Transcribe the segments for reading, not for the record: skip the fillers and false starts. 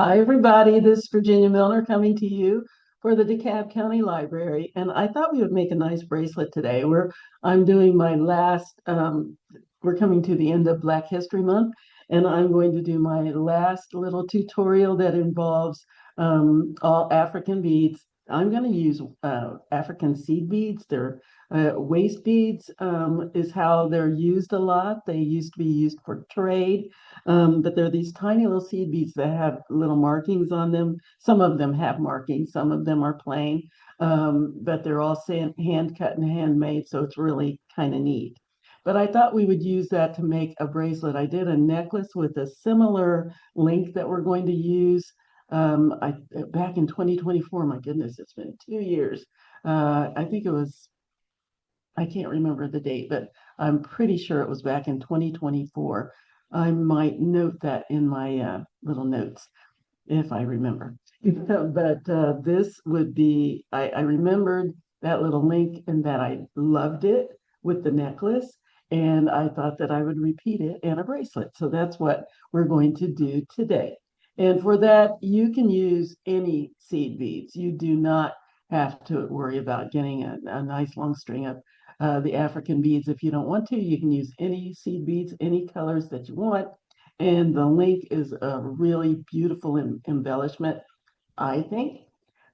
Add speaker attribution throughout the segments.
Speaker 1: Hi, everybody. This is Virginia Milner coming to you for the DeKalb County Library. And I thought we would make a nice bracelet today. I'm doing my last, we're coming to the end of Black History Month, and I'm going to do my last little tutorial that involves all African beads. I'm going to use African seed beads. They're waist beads is how they're used a lot. They used to be used for trade. But they're these tiny little seed beads that have little markings on them. Some of them have markings, some of them are plain, but they're all hand cut and handmade, so it's really kind of neat. But I thought we would use that to make a bracelet. I did a necklace with a similar link that we're going to use. Back in 2024, my goodness, it's been 2 years. I think it was, I can't remember the date, but I'm pretty sure it was back in 2024. I might note that in my little notes if I remember. But this would be, I remembered that little link and that I loved it with the necklace. And I thought that I would repeat it in a bracelet. So that's what we're going to do today. And for that, you can use any seed beads. You do not have to worry about getting a nice long string of the African beads. If you don't want to, you can use any seed beads, any colors that you want. And the link is a really beautiful embellishment, I think.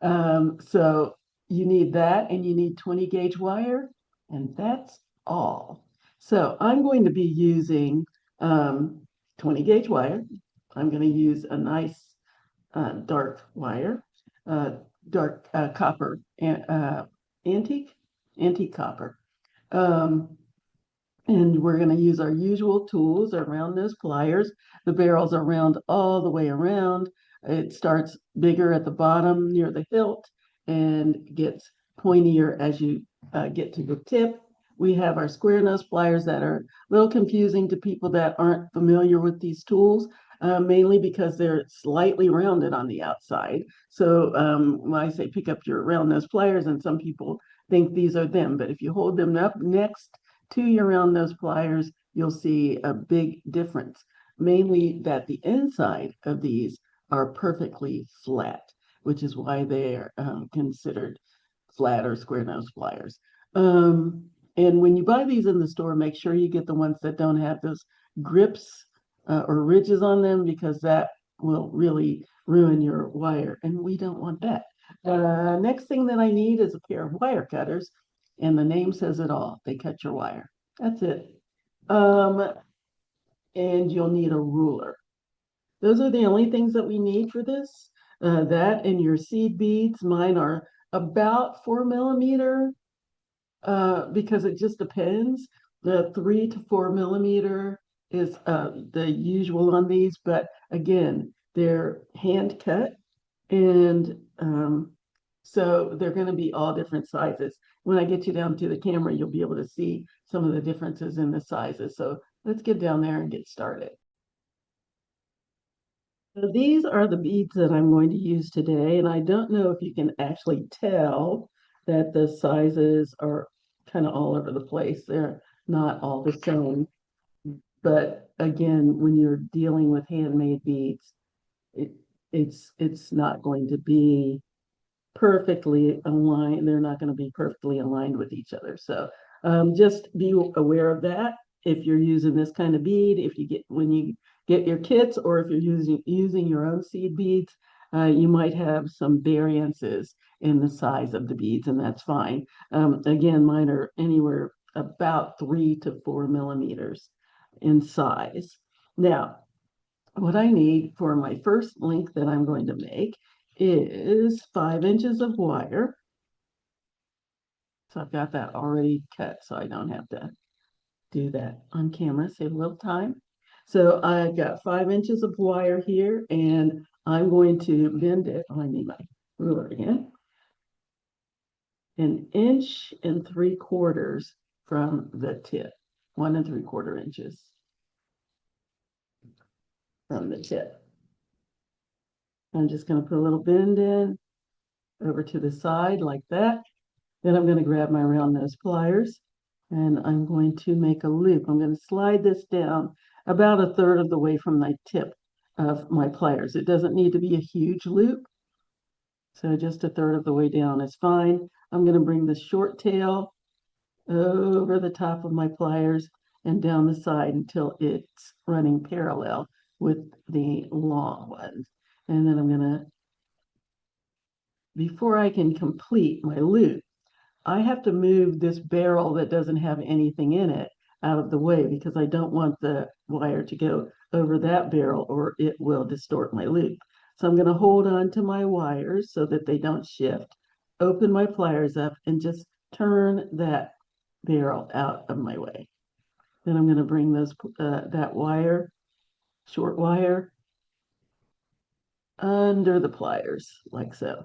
Speaker 1: So you need that, and you need 20 gauge wire, and that's all. So I'm going to be using 20 gauge wire. I'm going to use a nice dark wire, dark copper, antique, antique copper. Um, and we're going to use our usual tools, our round nose pliers. The barrels are round all the way around. It starts bigger at the bottom near the hilt and gets pointier as you get to the tip. We have our square nose pliers that are a little confusing to people that aren't familiar with these tools, mainly because they're slightly rounded on the outside. So when I say pick up your round nose pliers, and some people think these are them, but if you hold them up next to your round nose pliers, you'll see a big difference, mainly that the inside of these are perfectly flat, which is why they're considered flat or square nose pliers. And when you buy these in the store, make sure you get the ones that don't have those grips or ridges on them, because that will really ruin your wire, and we don't want that. Next thing that I need is a pair of wire cutters, and the name says it all. They cut your wire. That's it. Um, and you'll need a ruler. Those are the only things that we need for this. That and your seed beads. Mine are about 4 millimeter, because it just depends. The 3 to 4 millimeter is the usual on these, but again, they're hand cut, and so they're going to be all different sizes. When I get you down to the camera, you'll be able to see some of the differences in the sizes. So let's get down there and get started. So these are the beads that I'm going to use today, and I don't know if you can actually tell that the sizes are kind of all over the place. They're not all the same. But again, when you're dealing with handmade beads, it, it's not going to be perfectly aligned. They're not going to be perfectly aligned with each other. So just be aware of that. If you're using this kind of bead, if you get when you get your kits, or if you're using your own seed beads, you might have some variances in the size of the beads, and that's fine. Again, mine are anywhere about 3 to 4 millimeters in size. Now, what I need for my first link that I'm going to make is 5 inches of wire. So I've got that already cut, so I don't have to do that on camera, save a little time. So I've got 5 inches of wire here, and I'm going to bend it. Oh, I need my ruler again. 1.75 inches from the tip, 1.75 inches from the tip. I'm just going to put a little bend in over to the side like that. Then I'm going to grab my round nose pliers, and I'm going to make a loop. I'm going to slide this down about 1/3 of the way from my tip of my pliers. It doesn't need to be a huge loop, so just a third of the way down is fine. I'm going to bring the short tail over the top of my pliers and down the side until it's running parallel with the long ones. And then I'm going to, before I can complete my loop, I have to move this barrel that doesn't have anything in it out of the way because I don't want the wire to go over that barrel or it will distort my loop. So I'm going to hold on to my wires so that they don't shift, open my pliers up, and just turn that barrel out of my way. Then I'm going to bring that wire, short wire, under the pliers like so.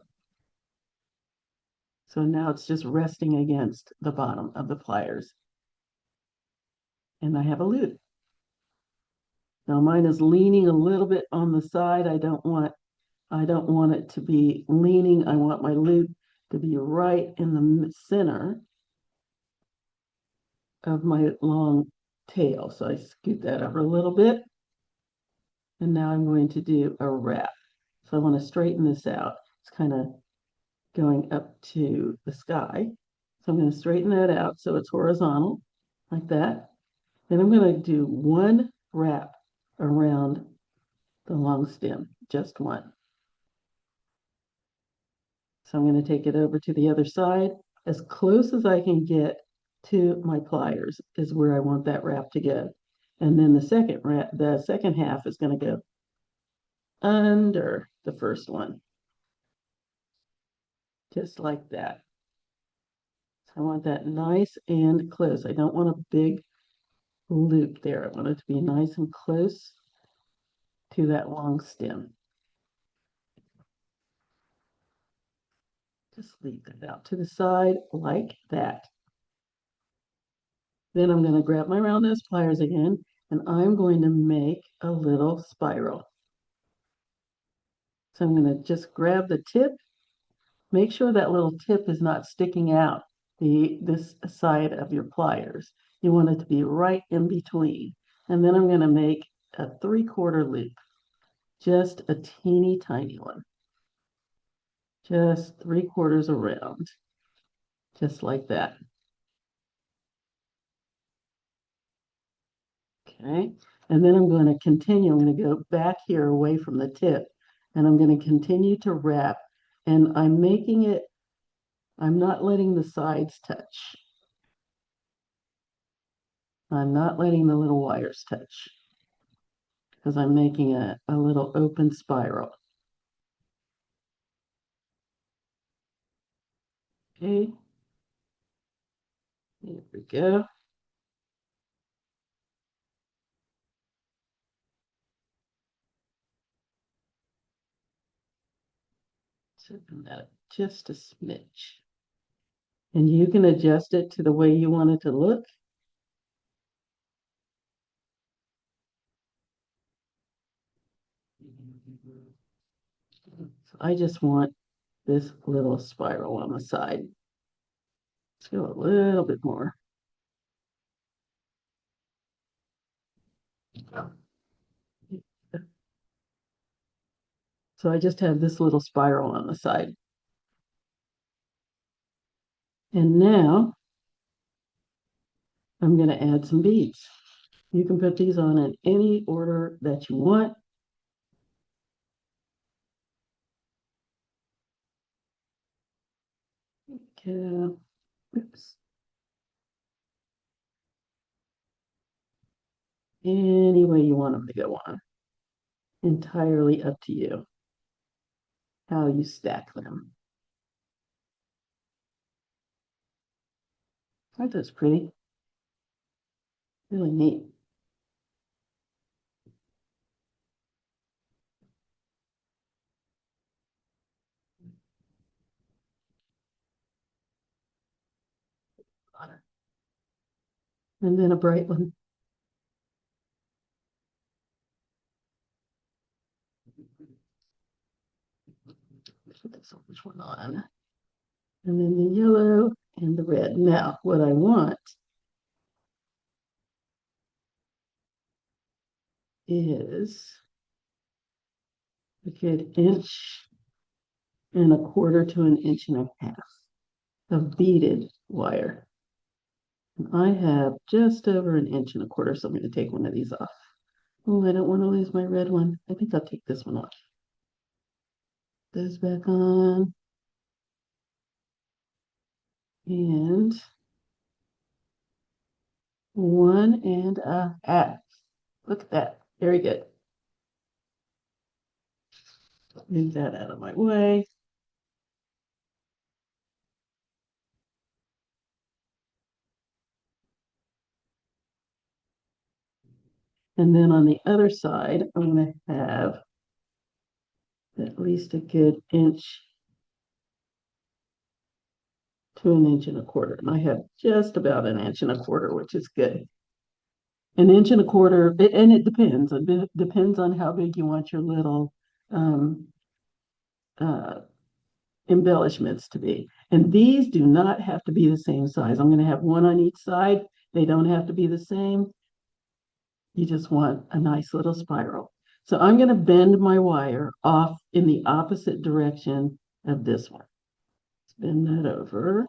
Speaker 1: So now it's just resting against the bottom of the pliers. And I have a loop. Now mine is leaning a little bit on the side. I don't want it to be leaning. I want my loop to be right in the center of my long tail. So I scoot that over a little bit. And now I'm going to do a wrap. So I want to straighten this out. It's kind of going up to the sky. So I'm going to straighten that out so it's horizontal like that. Then I'm going to do one wrap around the long stem, just one. So I'm going to take it over to the other side. As close as I can get to my pliers is where I want that wrap to go. And then the second half is going to go under the first one, just like that. So I want that nice and close. I don't want a big loop there. I want it to be nice and close to that long stem. Just leave that out to the side like that. Then I'm going to grab my round nose pliers again, and I'm going to make a little spiral. So I'm going to just grab the tip. Make sure that little tip is not sticking out this side of your pliers. You want it to be right in between. And then I'm going to make a 3/4 loop, just a teeny tiny one. Just 3/4 around, just like that. Okay, and then I'm going to continue. I'm going to go back here away from the tip, and I'm going to continue to wrap, and I'm not letting the sides touch. I'm not letting the little wires touch because I'm making a little open spiral. Okay, here we go. Open that up just a smidge. And you can adjust it to the way you want it to look. So I just want this little spiral on the side. Let's go a little bit more. So I just have this little spiral on the side. And now I'm going to add some beads. You can put these on in any order that you want. Okay. Oops. Any way you want them to go on. Entirely up to you how you stack them. Aren't those pretty? Really neat. And then a bright one. Put this orange one on. And then the yellow and the red. Now, what I want is a good inch and a quarter to an inch and a half of beaded wire. And I have just over an inch and a quarter, so I'm going to take one of these off. Oh, I don't want to lose my red one. I think I'll take this one off. This back on. And 1.5. Look at that. Very good. Move that out of my way. And then on the other side, I'm going to have at least a good inch to an inch and a quarter. And I have just about an inch and a quarter, which is good. An inch and a quarter, and it depends. It depends on how big you want your little um, uh, embellishments to be. And these do not have to be the same size. I'm going to have one on each side. They don't have to be the same. You just want a nice little spiral. So I'm going to bend my wire off in the opposite direction of this one. Bend that over.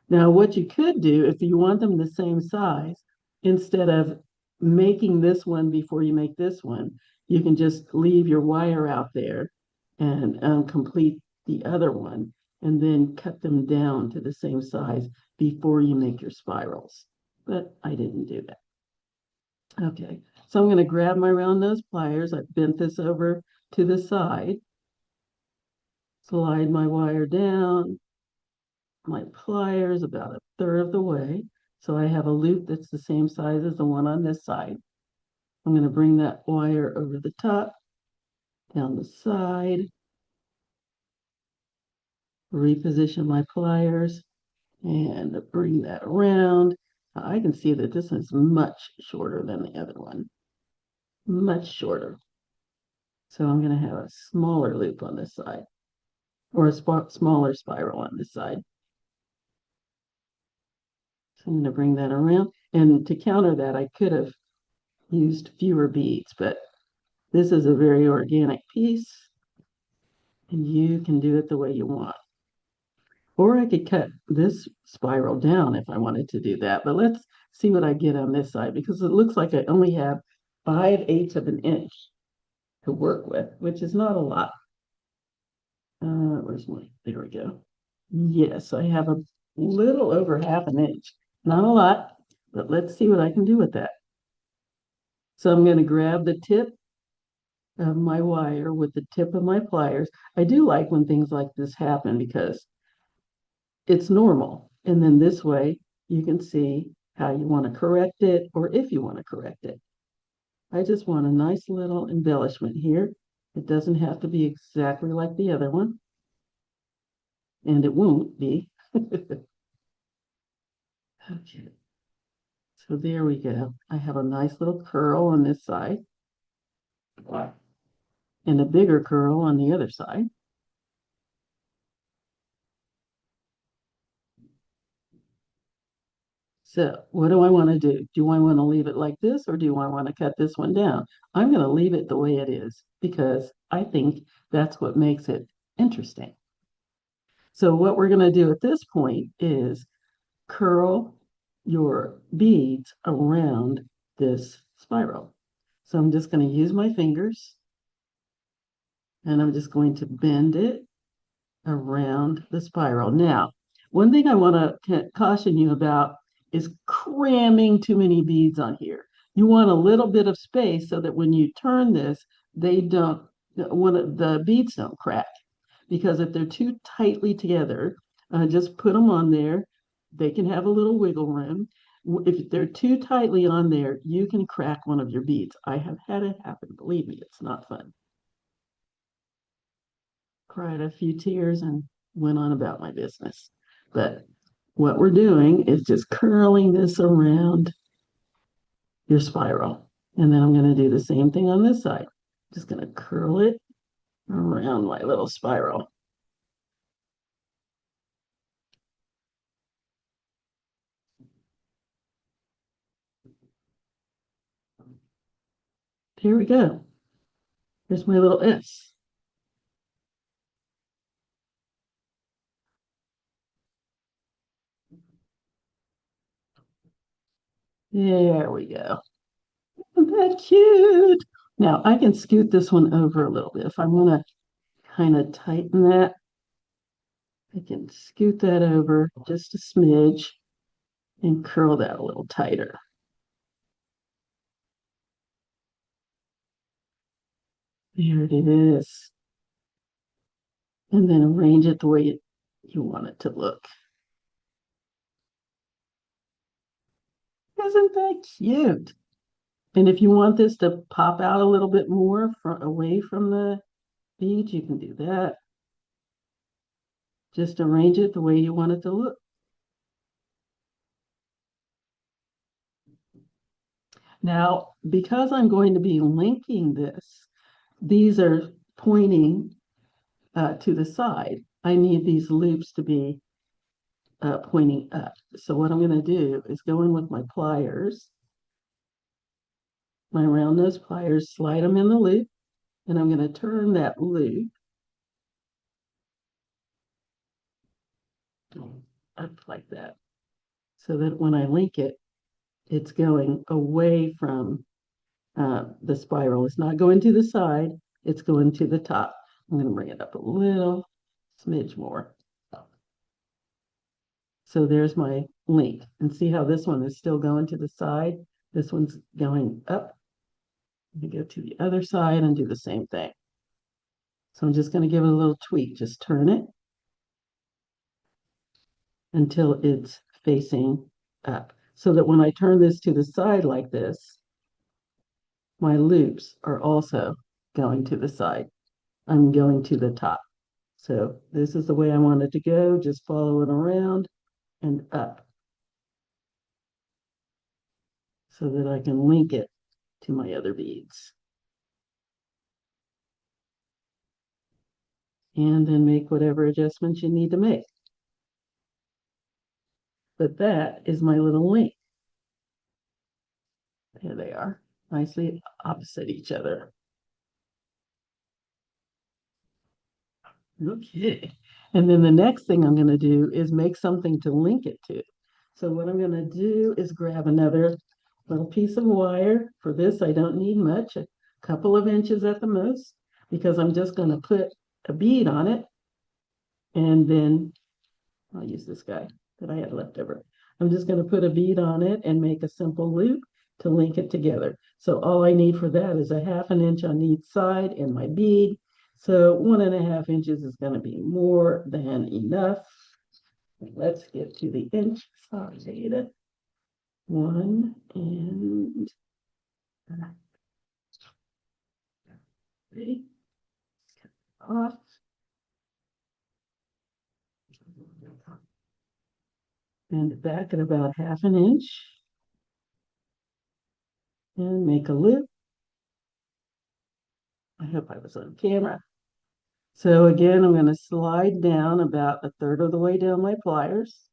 Speaker 1: Now, what you could do if you want them the same size, instead of making this one before you make this one, you can just leave your wire out there and complete the other one, and then cut them down to the same size before you make your spirals. But I didn't do that. Okay, so I'm going to grab my round nose pliers. I've bent this over to the side, slide my wire down, my pliers about a third of the way. So I have a loop that's the same size as the one on this side. I'm going to bring that wire over the top, down the side, reposition my pliers, and bring that around. I can see that this is much shorter than the other one, much shorter. So I'm going to have a smaller loop on this side, or a smaller spiral on this side. So I'm going to bring that around. And to counter that, I could have used fewer beads, but this is a very organic piece, and you can do it the way you want. Or I could cut this spiral down if I wanted to do that, but let's see what I get on this side, because it looks like I only have 5/8 of an inch to work with, which is not a lot. Where's my, there we go. Yes, I have a little over half an inch. Not a lot, but let's see what I can do with that. So I'm going to grab the tip of my wire with the tip of my pliers. I do like when things like this happen because it's normal. And then this way you can see how you want to correct it, or if you want to correct it. I just want a nice little embellishment here. It doesn't have to be exactly like the other one, and it won't be. Okay, so there we go. I have a nice little curl on this side and a bigger curl on the other side. So what do I want to do? Do I want to leave it like this, or do I want to cut this one down? I'm going to leave it the way it is because I think that's what makes it interesting. So what we're going to do at this point is curl your beads around this spiral. So I'm just going to use my fingers, and I'm just going to bend it around the spiral. Now, one thing I want to caution you about is cramming too many beads on here. You want a little bit of space so that when you turn this, they don't, one of the beads don't crack. Because if they're too tightly together, just put them on there. They can have a little wiggle room. If they're too tightly on there, you can crack one of your beads. I have had it happen. Believe me, it's not fun. Cried a few tears and went on about my business. But what we're doing is just curling this around your spiral. And then I'm going to do the same thing on this side. Just going to curl it around my little spiral. Here we go. Here's my little S. There we go. Isn't that cute? Now I can scoot this one over a little bit. If I want to kind of tighten that, I can scoot that over just a smidge and curl that a little tighter. There it is. And then arrange it the way you want it to look. Isn't that cute? And if you want this to pop out a little bit more away from the bead, you can do that. Just arrange it the way you want it to look. Now, because I'm going to be linking this, these are pointing to the side. I need these loops to be pointing up. So what I'm going to do is go in with my pliers, my round nose pliers, slide them in the loop, and I'm going to turn that loop up like that so that when I link it, it's going away from the spiral. It's not going to the side, it's going to the top. I'm going to bring it up a little smidge more. So there's my link. And see how this one is still going to the side? This one's going up. You go to the other side and do the same thing. So I'm just going to give it a little tweak. Just turn it until it's facing up. So that when I turn this to the side like this, my loops are also going to the side. I'm going to the top. So this is the way I want it to go. Just follow it around and up so that I can link it to my other beads. And then make whatever adjustments you need to make. But that is my little link. There they are, nicely opposite each other. Okay. And then the next thing I'm going to do is make something to link it to. So what I'm going to do is grab another little piece of wire. For this, I don't need much, a couple of inches at the most, because I'm just going to put a bead on it. And then I'll use this guy that I had left over. I'm just going to put a bead on it and make a simple loop to link it together. So all I need for that is a 1/2 inch on each side in my bead. So 1.5 inches is going to be more than enough. Let's get to the inch side. 1 and 3 off. Bend it back at about 1/2 inch and make a loop. I hope I was on camera. So again, I'm going to slide down about 1/3 of the way down my pliers.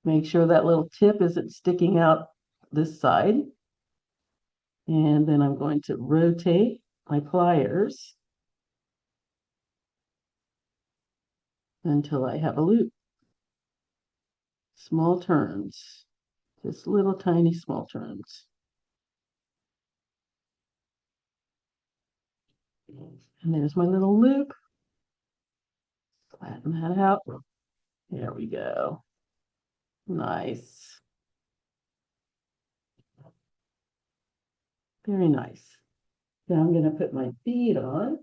Speaker 1: Make sure that little tip isn't sticking out this side. And then I'm going to rotate my pliers until I have a loop. Small turns, just little tiny small turns. And there's my little loop. Flatten that out. There we go. Nice. Very nice. Now I'm going to put my bead on.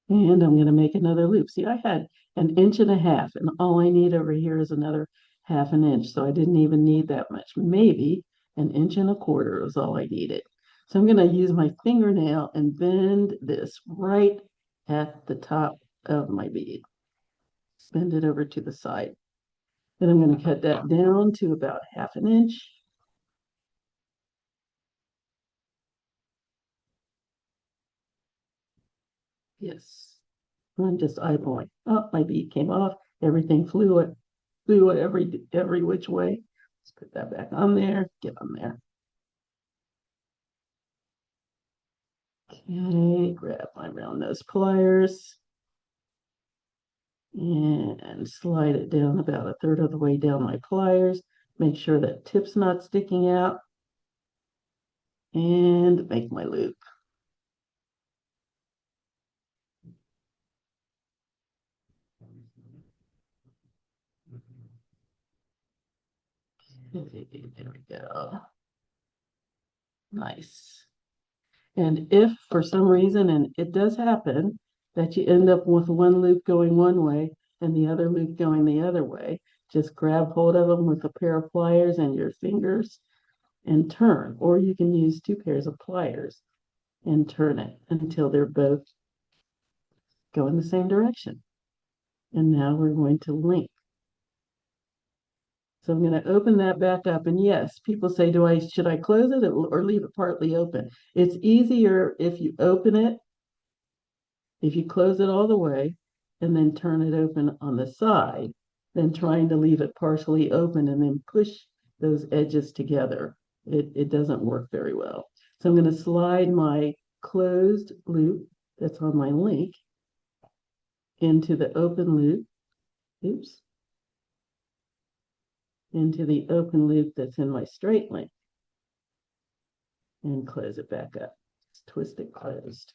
Speaker 1: And I'm going to make another loop. See, I had 1.5 inches, and all I need over here is another 1/2 inch. So I didn't even need that much. Maybe 1.25 inches is all I needed. So I'm going to use my fingernail and bend this right at the top of my bead. Bend it over to the side. Then I'm going to cut that down to about 1/2 inch. Yes. I'm just eyeballing. Oh, my bead came off. Everything flew it every which way. Let's put that back on there. Get on there. Okay, grab my round nose pliers and slide it down about a third of the way down my pliers. Make sure that tip's not sticking out and make my loop. Okay, there we go. Nice. And if for some reason, and it does happen, that you end up with one loop going one way and the other loop going the other way, just grab hold of them with a pair of pliers and your fingers and turn. Or you can use two pairs of pliers and turn it until they're both go in the same direction. And now we're going to link. So I'm going to open that back up. And yes, people say, should I close it or leave it partly open? It's easier if you open it, if you close it all the way and then turn it open on the side, than trying to leave it partially open and then push those edges together. It doesn't work very well. So I'm going to slide my closed loop that's on my link into the open loop. Oops. Into the open loop that's in my straight link and close it back up. Just twist it closed.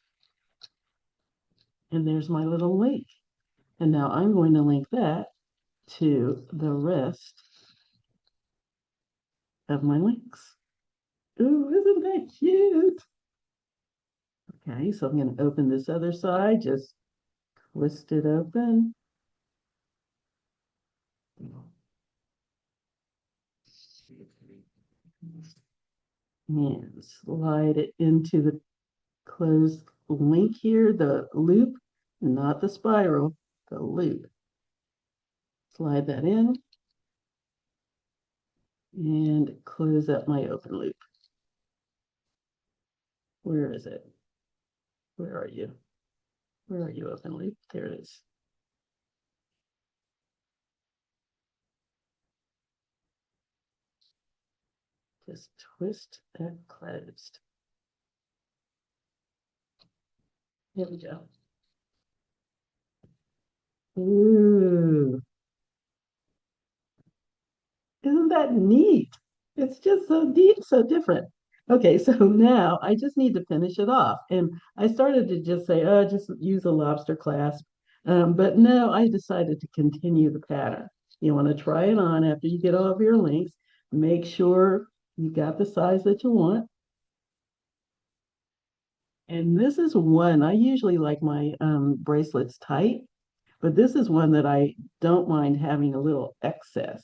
Speaker 1: And there's my little link. And now I'm going to link that to the rest of my links. Ooh, isn't that cute? Okay, so I'm going to open this other side, just twist it open. And slide it into the closed link here, the loop, not the spiral, the loop. Slide that in and close up my open loop. Where is it? Where are you? Where are you, open loop? There it is. Just twist that closed. There we go. Ooh, isn't that neat? It's just so deep, so different. Okay, so now I just need to finish it off. And I started to just say, oh, just use a lobster clasp. But no, I decided to continue the pattern. You want to try it on after you get all of your links. Make sure you got the size that you want. And this is one, I usually like my bracelets tight, but this is one that I don't mind having a little excess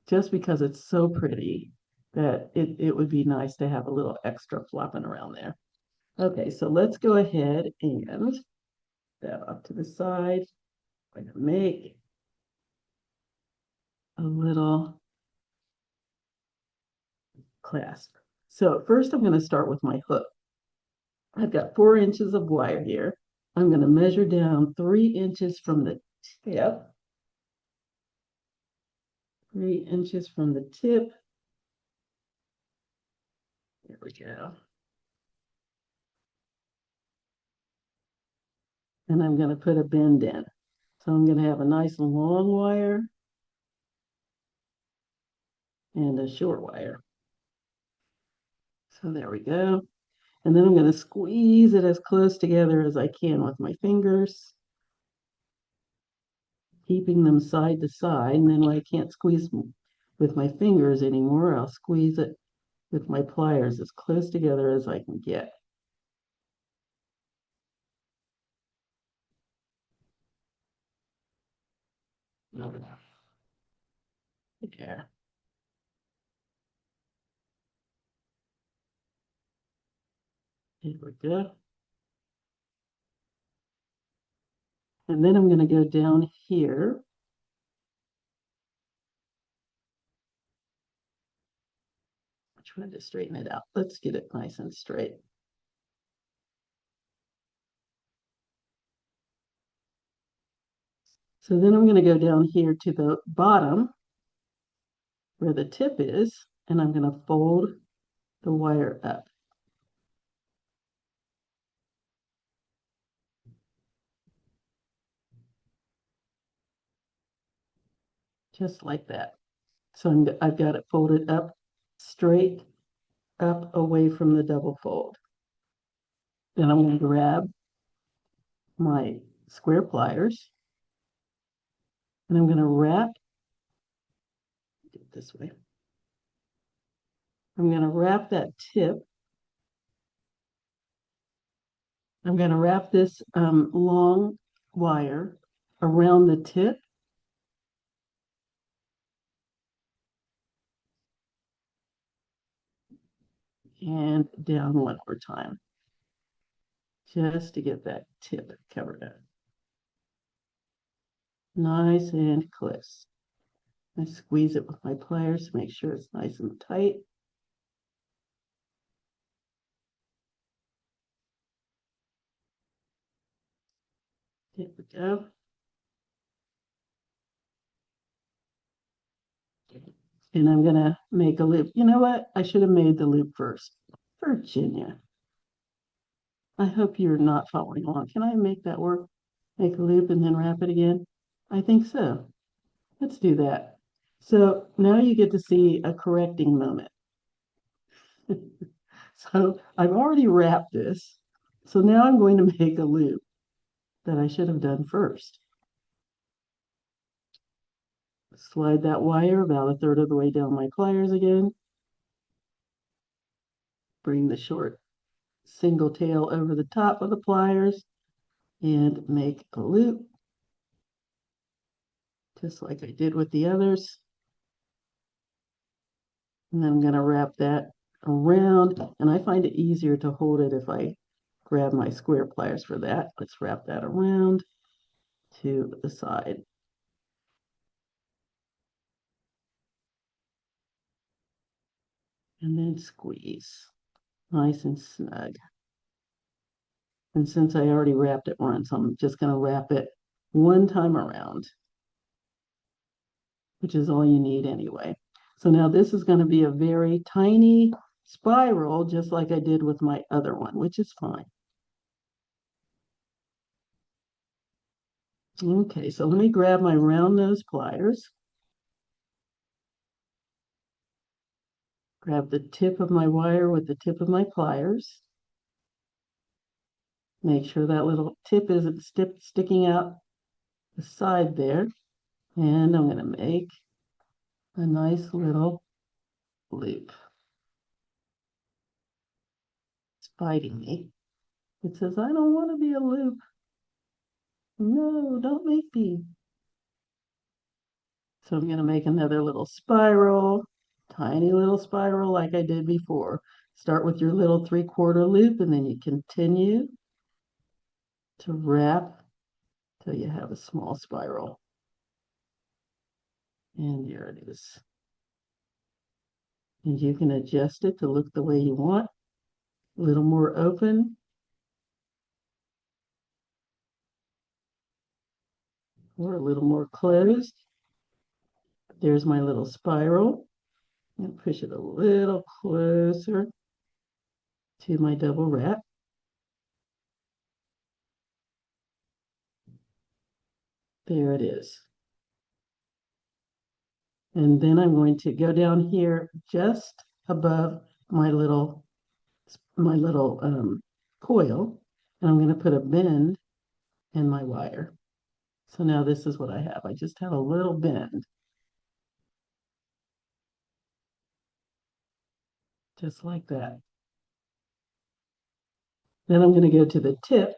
Speaker 1: just because it's so pretty that it would be nice to have a little extra flopping around there. Okay, so let's go ahead and that off to the side. I'm going to make a little clasp. So first I'm going to start with my hook. I've got 4 inches of wire here. I'm going to measure down 3 inches from the tip. 3 inches from the tip. There we go. And I'm going to put a bend in. So I'm going to have a nice long wire and a short wire. So there we go. And then I'm going to squeeze it as close together as I can with my fingers, keeping them side to side. And then when I can't squeeze with my fingers anymore, I'll squeeze it with my pliers as close together as I can get. There. Here we go. And then I'm going to go down here. Trying to straighten it out. Let's get it nice and straight. So then I'm going to go down here to the bottom where the tip is, and I'm going to fold the wire up. Just like that. So I've got it folded up, straight up away from the double fold. Then I'm going to grab my square pliers and I'm going to wrap it this way. I'm going to wrap that tip. I'm going to wrap this long wire around the tip and down one more time, just to get that tip covered up. Nice and close. I squeeze it with my pliers to make sure it's nice and tight. There we go. And I'm going to make a loop. You know what? I should have made the loop first. Virginia, I hope you're not following along. Can I make that work? Make a loop and then wrap it again? I think so. Let's do that. So now you get to see a correcting moment. So I've already wrapped this. So now I'm going to make a loop that I should have done first. Slide that wire about a third of the way down my pliers again. Bring the short single tail over the top of the pliers and make a loop, just like I did with the others. And then I'm going to wrap that around, and I find it easier to hold it if I grab my square pliers for that. Let's wrap that around to the side. And then squeeze, nice and snug. And since I already wrapped it once, I'm just going to wrap it one time around, which is all you need anyway. So now this is going to be a very tiny spiral, just like I did with my other one, which is fine. Okay, so let me grab my round nose pliers, grab the tip of my wire with the tip of my pliers, make sure that little tip isn't sticking out the side there, and I'm going to make a nice little loop. It's biting me. It says, I don't want to be a loop. No, don't make me. So I'm going to make another little spiral, tiny little spiral like I did before. Start with your little 3/4 loop and then you continue to wrap till you have a small spiral. And here it is. And you can adjust it to look the way you want. A little more open or a little more closed. There's my little spiral. And push it a little closer to my double wrap. There it is. And then I'm going to go down here just above my little coil, and I'm going to put a bend in my wire. So now this is what I have. I just have a little bend, just like that. Then I'm going to go to the tip,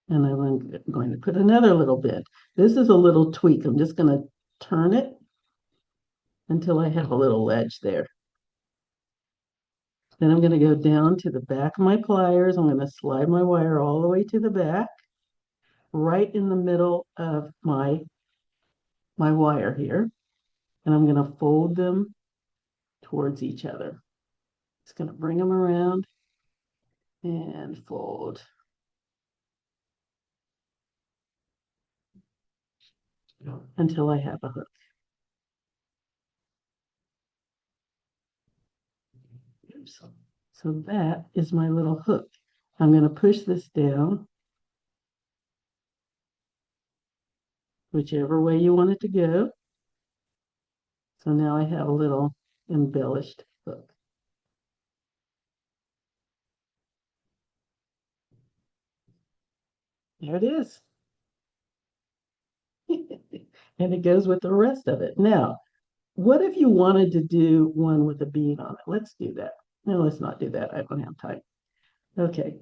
Speaker 1: and I'm going to put another little bend. This is a little tweak. I'm just going to turn it until I have a little ledge there. Then I'm going to go down to the back of my pliers. I'm going to slide my wire all the way to the back, right in the middle of my wire here. And I'm going to fold them towards each other. Just going to bring them around and fold. until I have a hook. Oops. So that is my little hook. I'm going to push this down, whichever way you want it to go. So now I have a little embellished hook. There it is. And it goes with the rest of it. Now, what if you wanted to do one with a bead on it? Let's do that. No, let's not do that. I don't have time. Okay.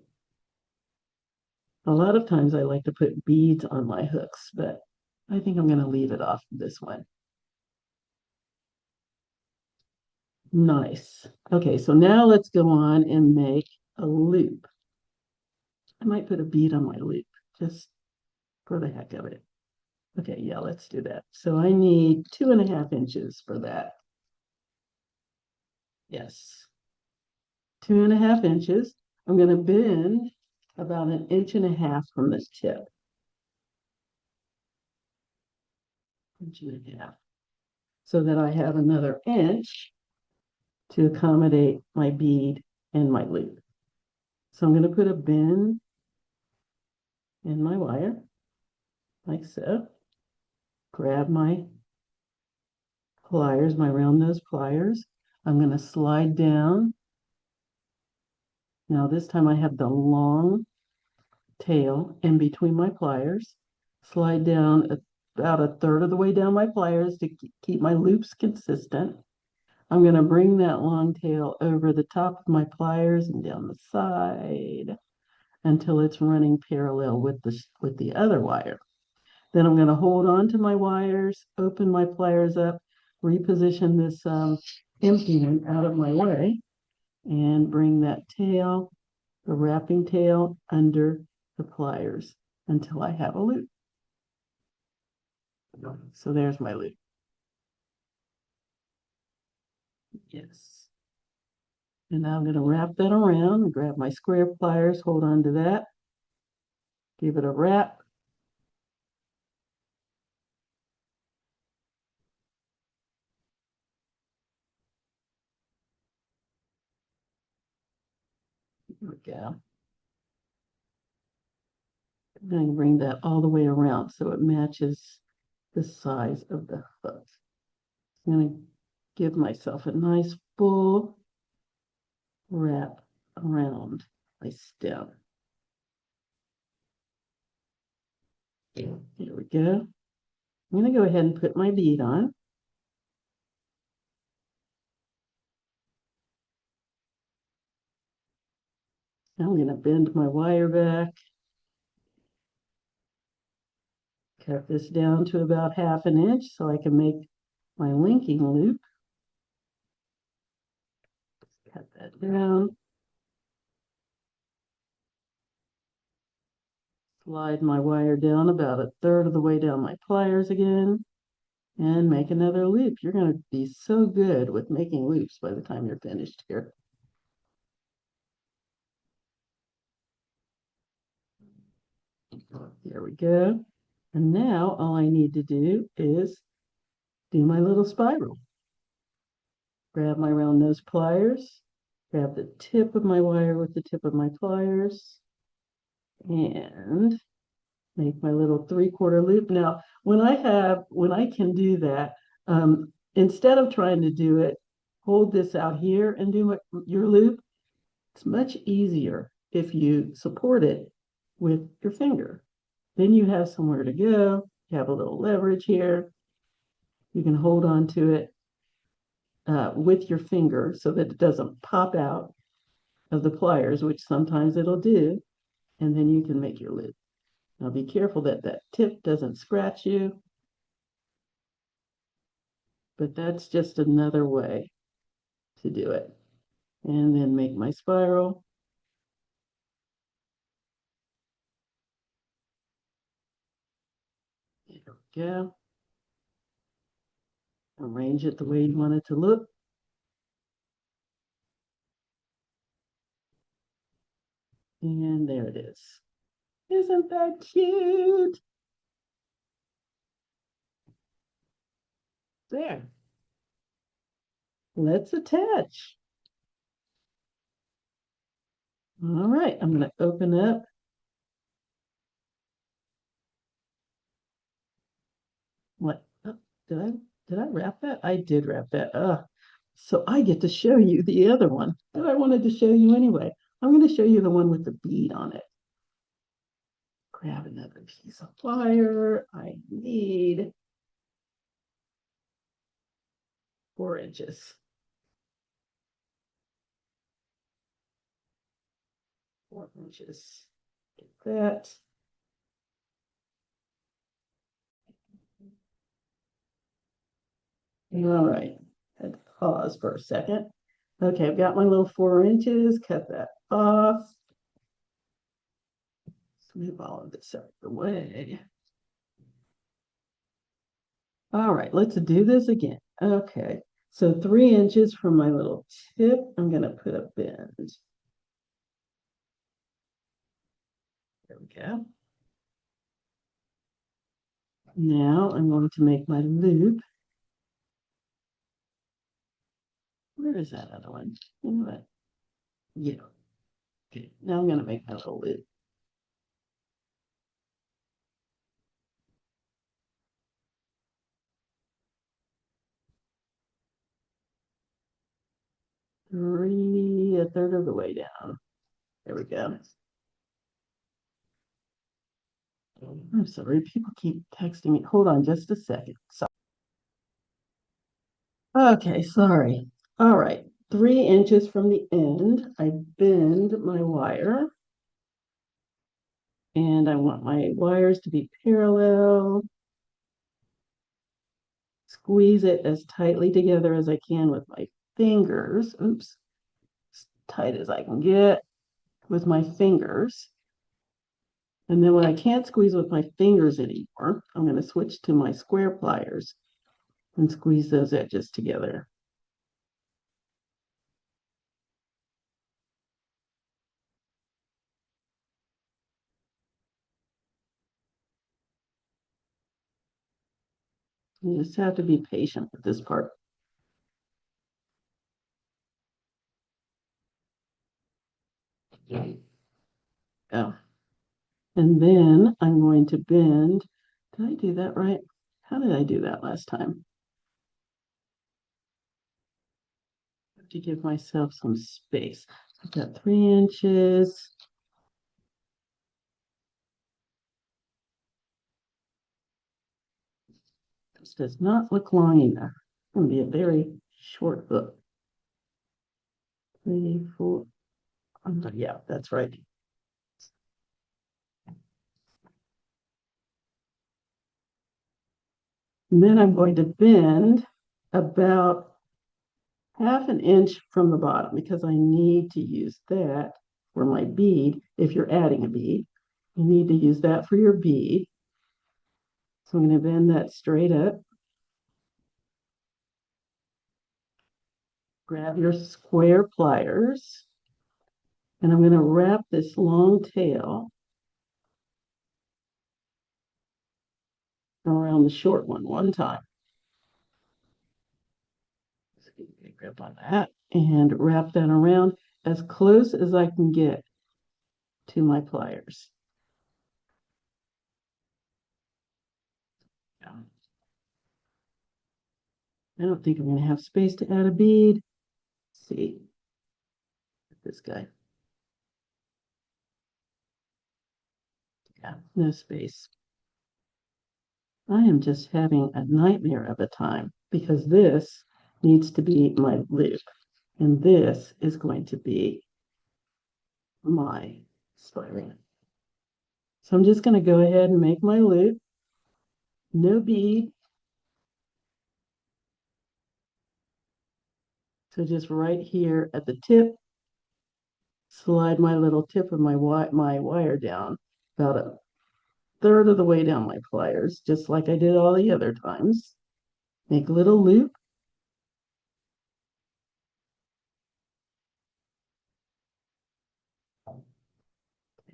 Speaker 1: A lot of times I like to put beads on my hooks, but I think I'm going to leave it off this one. Nice. Okay, so now let's go on and make a loop. I might put a bead on my loop just for the heck of it. Okay, yeah, let's do that. So I need 2.5 inches for that. Yes, 2.5 inches. I'm going to bend about 1.5 inches from the tip. 1.5 inches. So that I have another inch to accommodate my bead and my loop. So I'm going to put a bend in my wire, like so. Grab my pliers, my round nose pliers. I'm going to slide down. Now this time I have the long tail in between my pliers. Slide down about 1/3 of the way down my pliers to keep my loops consistent. I'm going to bring that long tail over the top of my pliers and down the side until it's running parallel with the other wire. Then I'm going to hold on to my wires, open my pliers up, reposition this empty one out of my way, and bring that tail, the wrapping tail, under the pliers until I have a loop. So there's my loop. Yes. And now I'm going to wrap that around and grab my square pliers, hold on to that, give it a wrap. There we go. I'm going to bring that all the way around so it matches the size of the hook. I'm going to give myself a nice full wrap around my stem. Here we go. I'm going to go ahead and put my bead on. I'm going to bend my wire back, cut this down to about 1/2 inch so I can make my linking loop. Cut that down. Slide my wire down about 1/3 of the way down my pliers again and make another loop. You're going to be so good with making loops by the time you're finished here. There we go. And now all I need to do is do my little spiral. Grab my round nose pliers, grab the tip of my wire with the tip of my pliers, and make my little 3/4 loop. Now, when I can do that, instead of trying to do it, hold this out here and do your loop, it's much easier if you support it with your finger. Then you have somewhere to go. You have a little leverage here. You can hold on to it with your finger so that it doesn't pop out of the pliers, which sometimes it'll do, and then you can make your loop. Now be careful that that tip doesn't scratch you, but that's just another way to do it. And then make my spiral. There we go. Arrange it the way you want it to look. And there it is. Isn't that cute? There. Let's attach. All right, I'm going to open up. What? Oh, did I wrap that? I did wrap that. So I get to show you the other one that I wanted to show you anyway. I'm going to show you the one with the bead on it. Grab another piece of wire. I need 4 inches. 4 inches. Get that. All right. Had to pause for a second. Okay, I've got my little 4 inches. Cut that off. Let's move all of this out of the way. All right, let's do this again. Okay, so 3 inches from my little tip, I'm going to put a bend. There we go. Now I'm going to make my loop. Where is that other one? You know what? Yeah. Okay, now I'm going to make my little loop. A third of the way down. There we go. I'm sorry, people keep texting me. Hold on just a second. Okay, sorry. All right, 3 inches from the end, I bend my wire. And I want my wires to be parallel. Squeeze it as tightly together as I can with my fingers. Oops, as tight as I can get with my fingers. And then when I can't squeeze with my fingers anymore, I'm going to switch to my square pliers and squeeze those edges together. You just have to be patient with this part. Oh. And then I'm going to bend. Did I do that right? How did I do that last time? I have to give myself some space. I've got 3 inches. This does not look long enough. It's going to be a very short hook. 3, 4. Yeah, that's right. And then I'm going to bend about 1/2 inch from the bottom because I need to use that for my bead. If you're adding a bead, you need to use that for your bead. So I'm going to bend that straight up. Grab your square pliers. And I'm going to wrap this long tail around the short one time. Just get a grip on that and wrap that around as close as I can get to my pliers. Yeah. I don't think I'm going to have space to add a bead. Let's see. This guy. Yeah, no space. I am just having a nightmare of a time because this needs to be my loop. And this is going to be my spiral. So I'm just going to go ahead and make my loop. No bead. So just right here at the tip, slide my little tip of my wire down about a third of the way down my pliers, just like I did all the other times. Make a little loop.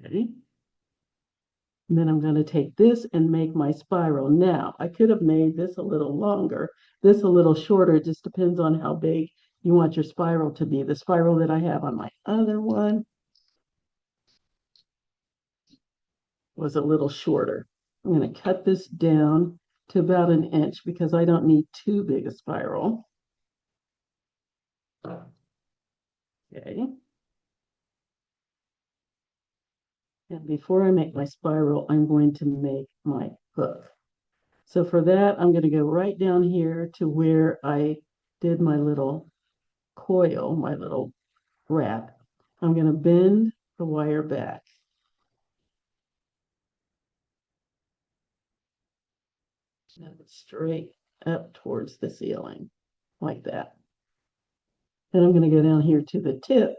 Speaker 1: Okay. And then I'm going to take this and make my spiral. Now, I could have made this a little longer, this a little shorter. It just depends on how big you want your spiral to be. The spiral that I have on my other one was a little shorter. I'm going to cut this down to about 1 inch because I don't need too big a spiral. Okay. And before I make my spiral, I'm going to make my hook. So for that, I'm going to go right down here to where I did my little coil, my little wrap. I'm going to bend the wire back. Straight up towards the ceiling, like that. Then I'm going to go down here to the tip.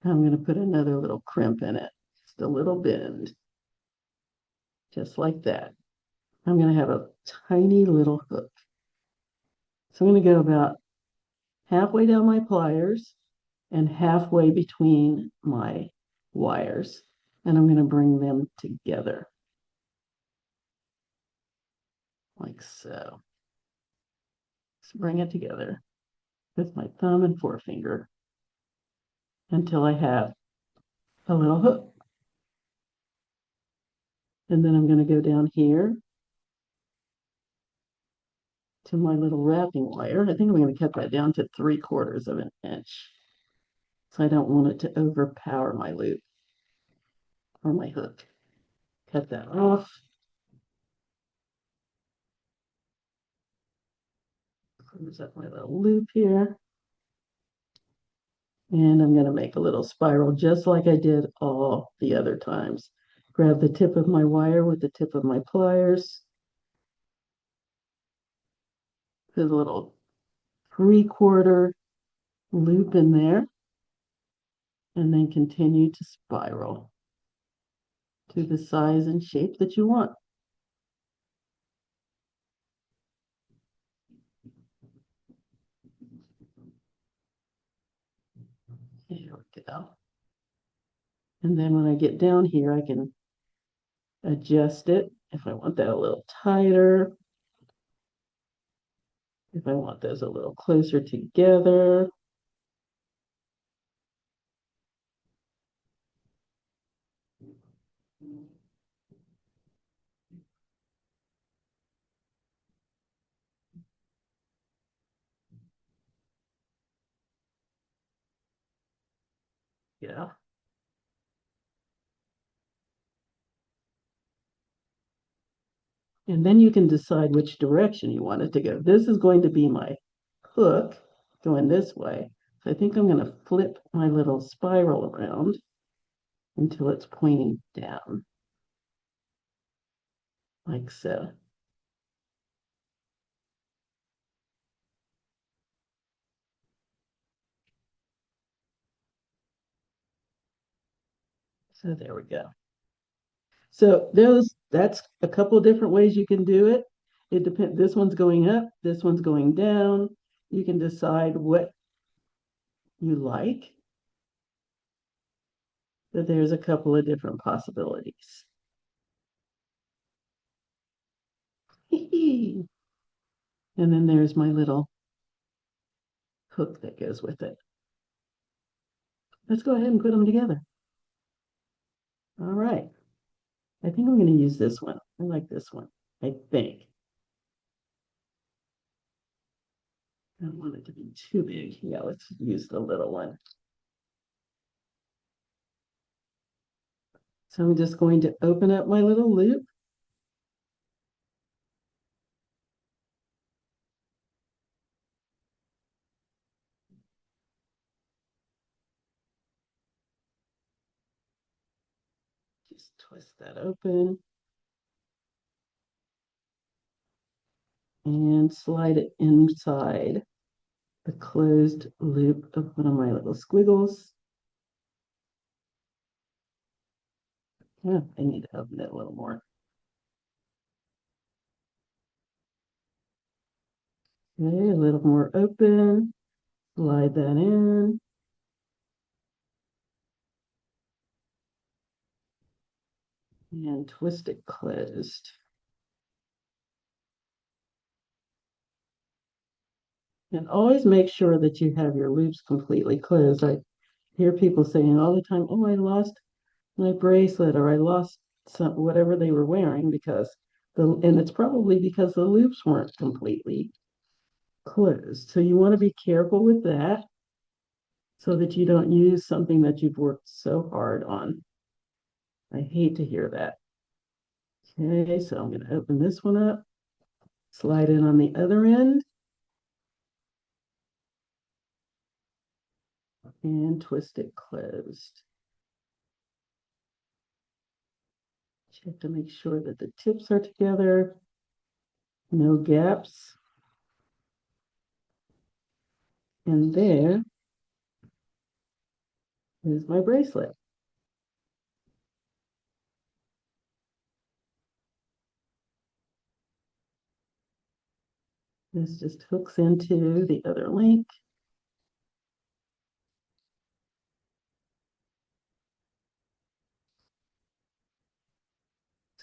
Speaker 1: I'm going to put another little crimp in it, just a little bend, just like that. I'm going to have a tiny little hook. So I'm going to go about halfway down my pliers and halfway between my wires. And I'm going to bring them together, like so. Just bring it together with my thumb and forefinger until I have a little hook. And then I'm going to go down here to my little wrapping wire. I think I'm going to cut that down to 3/4 of an inch. So I don't want it to overpower my loop or my hook. Cut that off. Close up my little loop here. And I'm going to make a little spiral just like I did all the other times. Grab the tip of my wire with the tip of my pliers. Put a little 3/4 loop in there. And then continue to spiral to the size and shape that you want. There we go. And then when I get down here, I can adjust it if I want that a little tighter, if I want those a little closer together. Yeah. And then you can decide which direction you want it to go. This is going to be my hook going this way. So I think I'm going to flip my little spiral around until it's pointing down, like so. So there we go. So that's a couple different ways you can do it. It depends. This one's going up, this one's going down. You can decide what you like. But there's a couple of different possibilities. And then there's my little hook that goes with it. Let's go ahead and put them together. All right. I think I'm going to use this one. I like this one, I think. I don't want it to be too big. Yeah, let's use the little one. So I'm just going to open up my little loop. Just twist that open. And slide it inside the closed loop of one of my little squiggles. Yeah, I need to open it a little more. Okay, a little more open. Slide that in. and twist it closed. And always make sure that you have your loops completely closed. I hear people saying all the time, "Oh, I lost my bracelet," or "I lost some whatever they were wearing," because and it's probably because the loops weren't completely closed. So you want to be careful with that so that you don't use something that you've worked so hard on. I hate to hear that. Okay, so I'm going to open this one up, slide in on the other end, and twist it closed. Check to make sure that the tips are together, no gaps. And there is my bracelet. This just hooks into the other link.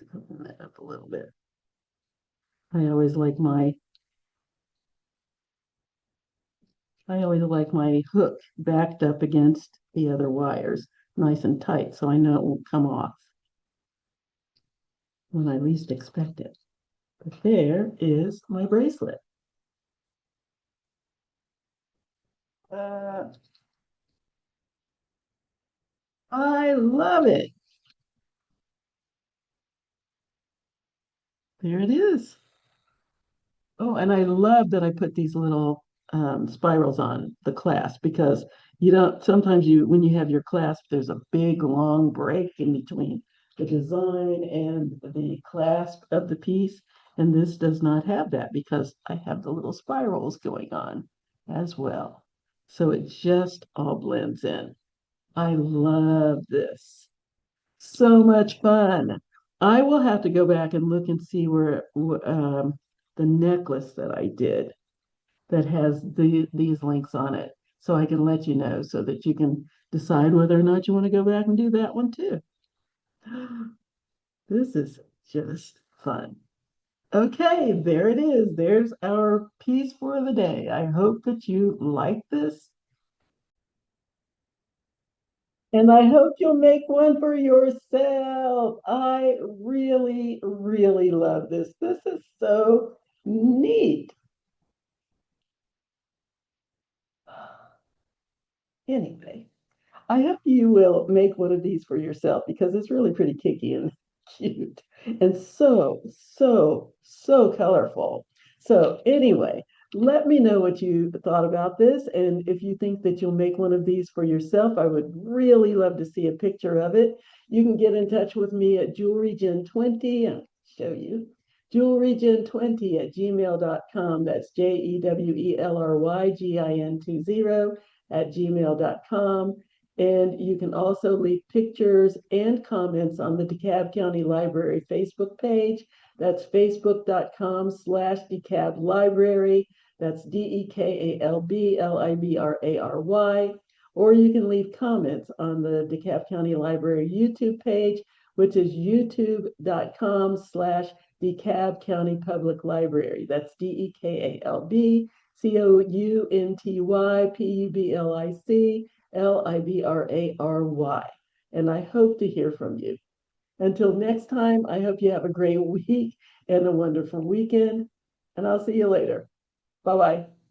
Speaker 1: Let's open that up a little bit. I always like my hook backed up against the other wires, nice and tight, so I know it won't come off when I least expect it. But there is my bracelet. Uh, I love it. There it is. Oh, and I love that I put these little spirals on the clasp because you don't, sometimes when you have your clasp, there's a big long break in between the design and the clasp of the piece. And this does not have that because I have the little spirals going on as well. So it just all blends in. I love this. So much fun. I will have to go back and look and see where the necklace that I did that has these links on it, so I can let you know so that you can decide whether or not you want to go back and do that one too. This is just fun. Okay, there it is. There's our piece for the day. I hope that you like this. And I hope you'll make one for yourself. I really, really love this. This is so neat. Anyway, I hope you will make one of these for yourself because it's really pretty kicky and cute and so, so, so colorful. So, anyway, let me know what you thought about this. And if you think that you'll make one of these for yourself, I would really love to see a picture of it. You can get in touch with me at jewelrygen20 and show you. Jewelrygen20 at gmail.com. That's JEWELRYGIN20 at gmail.com. And you can also leave pictures and comments on the DeKalb County Library Facebook page. That's facebook.com/DeKalb Library. That's DeKalb Or you can leave comments on the DeKalb County Library YouTube page, which is youtube.com/DeKalb County Public Library. That's DeKalbCountyPublic And I hope to hear from you. Until next time, I hope you have a great week and a wonderful weekend. And I'll see you later. Bye bye.